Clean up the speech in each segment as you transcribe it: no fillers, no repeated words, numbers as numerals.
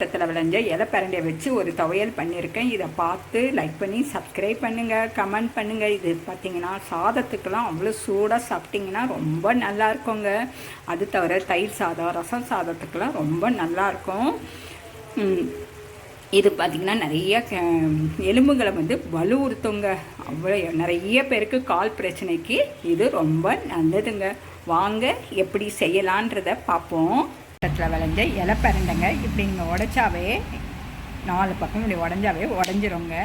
இடத்துல விளைஞ்ச இலைப்பரண்டியை வச்சு ஒரு துவையல் பண்ணியிருக்கேன். இதை பார்த்து லைக் பண்ணி சப்ஸ்கிரைப் பண்ணுங்கள், கமெண்ட் பண்ணுங்கள். இது பார்த்திங்கன்னா சாதத்துக்கெல்லாம் அவ்வளோ சூடாக சாப்பிட்டிங்கன்னா ரொம்ப நல்லா இருக்குங்க. அது தவிர தயிர் சாதம், ரசம் சாதத்துக்கெல்லாம் ரொம்ப நல்லாயிருக்கும். இது பார்த்திங்கன்னா நிறைய எலும்புகளை வலுவுறுத்துங்க. அவ்வளோ நிறைய பேருக்கு கால் பிரச்சனைக்கு இது ரொம்ப நல்லதுங்க. வாங்க எப்படி செய்யலான்றதை பார்ப்போம். பக்கத்தில் விளைஞ்ச இலைப்பரண்டைங்க இப்படி நீங்கள் உடைச்சாவே 4 பக்கம் இப்படி உடஞ்சாவே உடஞ்சிருங்க.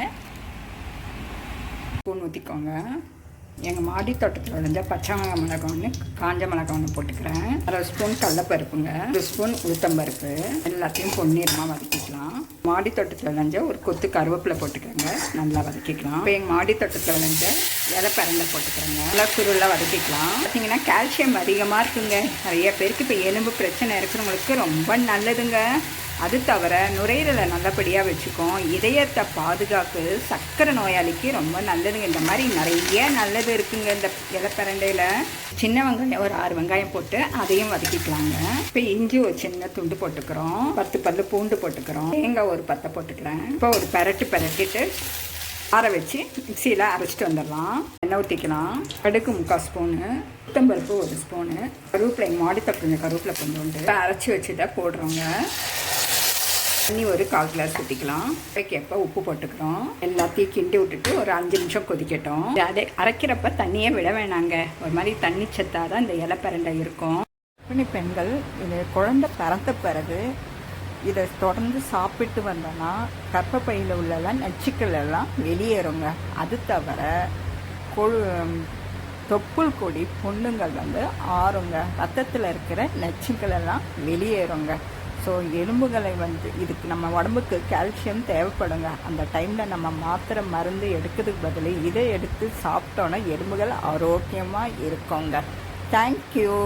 ஸ்பூன் ஊற்றிக்கோங்க. எங்கள் மாடி தோட்டத்தில் விளைஞ்ச பச்சை மிளகாய் ஒன்று, காஞ்ச மிளகாய் ஒன்று போட்டுக்கிறேன். 1/2 ஸ்பூன் கடலைப்பருப்புங்க, 1 ஸ்பூன் உளுத்தம்பருப்பு, எல்லாத்தையும் பொன்னிறமாக வதக்கிக்கலாம். மாடி தோட்டத்தில் விளைஞ்ச ஒரு கொத்து கருவேப்பிலை போட்டுக்கிறேங்க, நல்லா வதக்கிக்கலாம். இப்போ எங்கள் மாடி தோட்டத்தில் விளைஞ்ச இலைப்பரண்டை போட்டுக்கிறேங்க, நல்லா சுருளாக வதக்கிக்கலாம். பார்த்தீங்கன்னா கால்சியம் அதிகமாக இருக்குங்க. நிறைய பேருக்கு இப்போ எலும்பு பிரச்சனை இருக்கிறவங்களுக்கு ரொம்ப நல்லதுங்க. அது தவிர நுரையீரலை நல்லபடியாக வச்சுக்கும், இதயத்தை பாதுகாப்பு, சர்க்கரை நோயாளிக்கு ரொம்ப நல்லதுங்க. இந்த மாதிரி நிறைய நல்லது இருக்குங்க இந்த இலைப்பரண்டையில். சின்ன வெங்காயம் ஒரு 6 வெங்காயம் போட்டு அதையும் வதக்கிக்கலாங்க. இப்போ இஞ்சி ஒரு சின்ன துண்டு போட்டுக்கிறோம், 10 பல்லு பூண்டு போட்டுக்கிறோம், தேங்காய் ஒரு 10 போட்டுக்கிறேன். இப்போ ஒரு பரட்டிட்டு ஆற வச்சு மிக்சியில் அரைச்சிட்டு வந்துடலாம். எண்ணெய் ஊற்றிக்கலாம். கடுகு 3/4 ஸ்பூனு, உளுத்தம்பருப்பு 1 ஸ்பூனு, கருவேப்பிலை மாடி தட்டுங்க, கருவேப்பிலை கொஞ்சோண்டு இப்போ அரைச்சி வச்சுட்டா போடுறோங்க. தண்ணி ஒரு 1/4 கிளாஸ் ஊற்றிக்கலாம். வைக்கப்போ உப்பு போட்டுக்கிறோம். எல்லாத்தையும் கிண்டி விட்டுட்டு ஒரு 5 நிமிஷம் கொதிக்கட்டும். அதை அரைக்கிறப்ப தண்ணியே விட வேணாங்க. ஒரு மாதிரி தண்ணி சத்தாக தான் இந்த இலைப்பரண்டை இருக்கும். பெண்கள் இது குழந்தை பிறந்த பிறகு இதை தொடர்ந்து சாப்பிட்டு வந்தோன்னா கர்ப்பப்பையில் உள்ளெல்லாம் நச்சுக்கள் எல்லாம் வெளியேறுங்க. அது தவிர தொப்புள் கொடி புண்ணுங்கள் ஆறுங்க. ரத்தத்தில் இருக்கிற நச்சுக்கள் எல்லாம் வெளியேறுங்க. ஸோ எலும்புகளை இதுக்கு நம்ம உடம்புக்கு கால்சியம் தேவைப்படுங்க. அந்த டைமில் நம்ம மாத்திரை மருந்து எடுக்கிறதுக்கு பதில் இதை எடுத்து சாப்பிட்டோன்னா எலும்புகள் ஆரோக்கியமாக இருக்குங்க. தேங்க்யூ.